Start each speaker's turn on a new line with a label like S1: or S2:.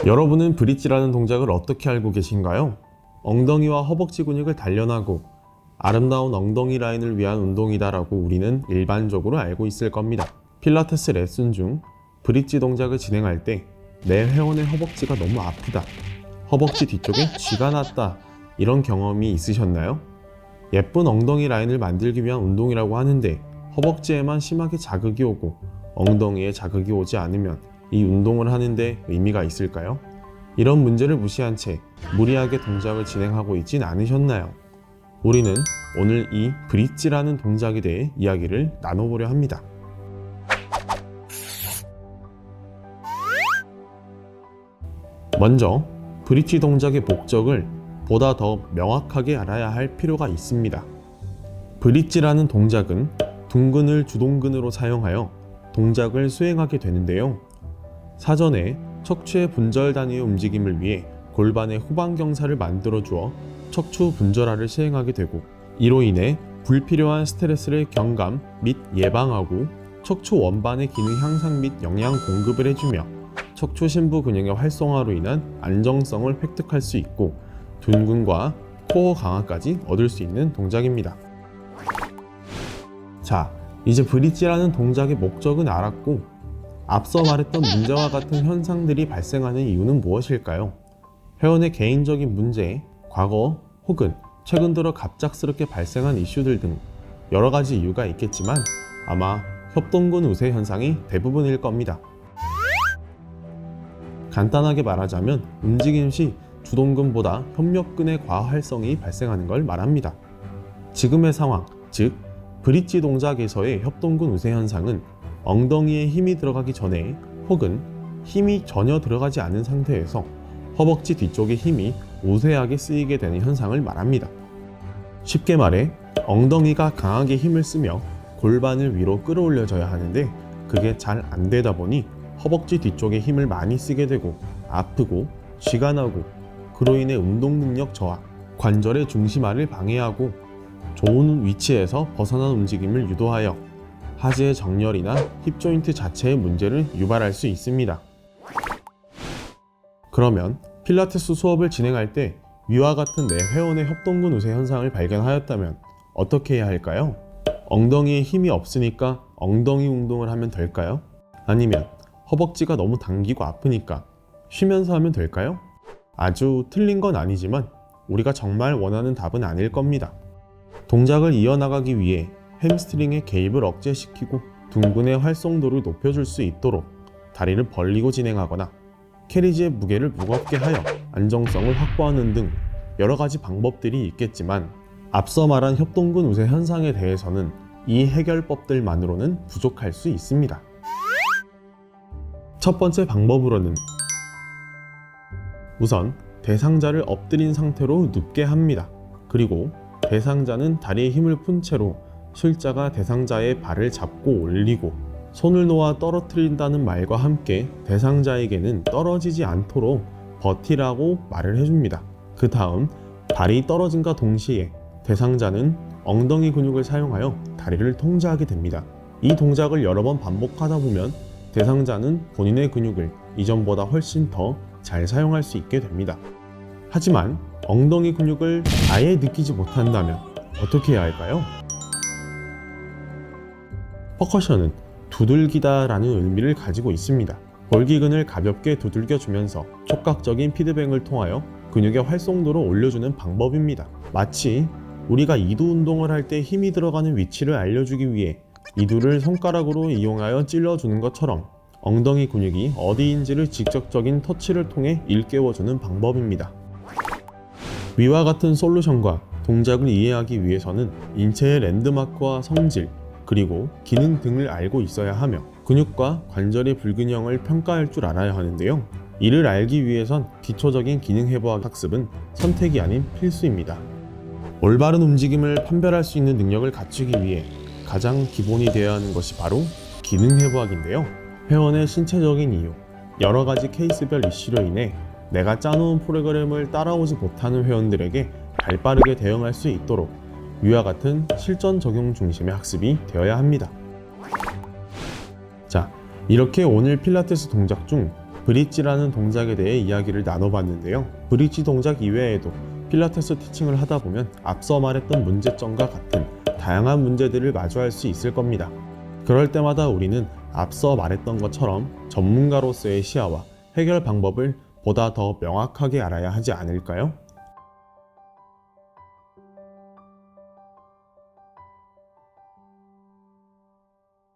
S1: 여러분은 브릿지라는 동작을 어떻게 알고 계신가요? 엉덩이와 허벅지 근육을 단련하고 아름다운 엉덩이 라인을 위한 운동이다라고 우리는 일반적으로 알고 있을 겁니다. 필라테스 레슨 중 브릿지 동작을 진행할 때 내 회원의 허벅지가 너무 아프다, 허벅지 뒤쪽에 쥐가 났다, 이런 경험이 있으셨나요? 예쁜 엉덩이 라인을 만들기 위한 운동이라고 하는데 허벅지에만 심하게 자극이 오고 엉덩이에 자극이 오지 않으면 이 운동을 하는데 의미가 있을까요? 이런 문제를 무시한 채 무리하게 동작을 진행하고 있진 않으셨나요? 우리는 오늘 이 브릿지라는 동작에 대해 이야기를 나눠보려 합니다. 먼저 브릿지 동작의 목적을 보다 더 명확하게 알아야 할 필요가 있습니다. 브릿지라는 동작은 둔근을 주동근으로 사용하여 동작을 수행하게 되는데요. 사전에 척추의 분절 단위의 움직임을 위해 골반의 후방경사를 만들어 주어 척추 분절화를 시행하게 되고, 이로 인해 불필요한 스트레스를 경감 및 예방하고 척추 원반의 기능 향상 및 영양 공급을 해주며 척추 심부 근육의 활성화로 인한 안정성을 획득할 수 있고 둔근과 코어 강화까지 얻을 수 있는 동작입니다. 자, 이제 브릿지라는 동작의 목적은 알았고, 앞서 말했던 문제와 같은 현상들이 발생하는 이유는 무엇일까요? 회원의 개인적인 문제, 과거 혹은 최근 들어 갑작스럽게 발생한 이슈들 등 여러 가지 이유가 있겠지만 아마 협동근 우세 현상이 대부분일 겁니다. 간단하게 말하자면 움직임 시 주동근보다 협력근의 과활성이 발생하는 걸 말합니다. 지금의 상황, 즉 브릿지 동작에서의 협동근 우세 현상은 엉덩이에 힘이 들어가기 전에 혹은 힘이 전혀 들어가지 않은 상태에서 허벅지 뒤쪽에 힘이 우세하게 쓰이게 되는 현상을 말합니다. 쉽게 말해 엉덩이가 강하게 힘을 쓰며 골반을 위로 끌어올려줘야 하는데 그게 잘 안 되다 보니 허벅지 뒤쪽에 힘을 많이 쓰게 되고 아프고 쥐가 나고, 그로 인해 운동 능력 저하, 관절의 중심화를 방해하고 좋은 위치에서 벗어난 움직임을 유도하여 하지의 정렬이나 힙 조인트 자체의 문제를 유발할 수 있습니다. 그러면 필라테스 수업을 진행할 때 위와 같은 내 회원의 협동근 우세 현상을 발견하였다면 어떻게 해야 할까요? 엉덩이에 힘이 없으니까 엉덩이 운동을 하면 될까요? 아니면 허벅지가 너무 당기고 아프니까 쉬면서 하면 될까요? 아주 틀린 건 아니지만 우리가 정말 원하는 답은 아닐 겁니다. 동작을 이어나가기 위해 햄스트링의 개입을 억제시키고 둔근의 활성도를 높여줄 수 있도록 다리를 벌리고 진행하거나 캐리지의 무게를 무겁게 하여 안정성을 확보하는 등 여러 가지 방법들이 있겠지만 앞서 말한 협동근 우세 현상에 대해서는 이 해결법들만으로는 부족할 수 있습니다. 첫 번째 방법으로는 우선 대상자를 엎드린 상태로 눕게 합니다. 그리고 대상자는 다리에 힘을 푼 채로 실자가 대상자의 발을 잡고 올리고 손을 놓아 떨어뜨린다는 말과 함께 대상자에게는 떨어지지 않도록 버티라고 말을 해줍니다. 그 다음 발이 떨어짐과 동시에 대상자는 엉덩이 근육을 사용하여 다리를 통제하게 됩니다. 이 동작을 여러 번 반복하다 보면 대상자는 본인의 근육을 이전보다 훨씬 더 잘 사용할 수 있게 됩니다. 하지만 엉덩이 근육을 아예 느끼지 못한다면 어떻게 해야 할까요? 퍼커션은 두들기다 라는 의미를 가지고 있습니다. 골기근을 가볍게 두들겨주면서 촉각적인 피드백을 통하여 근육의 활성도를 올려주는 방법입니다. 마치 우리가 이두 운동을 할 때 힘이 들어가는 위치를 알려주기 위해 이두를 손가락으로 이용하여 찔러주는 것처럼 엉덩이 근육이 어디인지를 직접적인 터치를 통해 일깨워주는 방법입니다. 위와 같은 솔루션과 동작을 이해하기 위해서는 인체의 랜드마크와 성질, 그리고 기능 등을 알고 있어야 하며 근육과 관절의 불균형을 평가할 줄 알아야 하는데요. 이를 알기 위해선 기초적인 기능 해부학 학습은 선택이 아닌 필수입니다. 올바른 움직임을 판별할 수 있는 능력을 갖추기 위해 가장 기본이 되어야 하는 것이 바로 기능 해부학인데요. 회원의 신체적인 이유, 여러 가지 케이스별 이슈로 인해 내가 짜놓은 프로그램을 따라오지 못하는 회원들에게 발빠르게 대응할 수 있도록 위와 같은 실전 적용 중심의 학습이 되어야 합니다. 자, 이렇게 오늘 필라테스 동작 중 브릿지라는 동작에 대해 이야기를 나눠봤는데요. 브릿지 동작 이외에도 필라테스 티칭을 하다 보면 앞서 말했던 문제점과 같은 다양한 문제들을 마주할 수 있을 겁니다. 그럴 때마다 우리는 앞서 말했던 것처럼 전문가로서의 시야와 해결 방법을 보다 더 명확하게 알아야 하지 않을까요?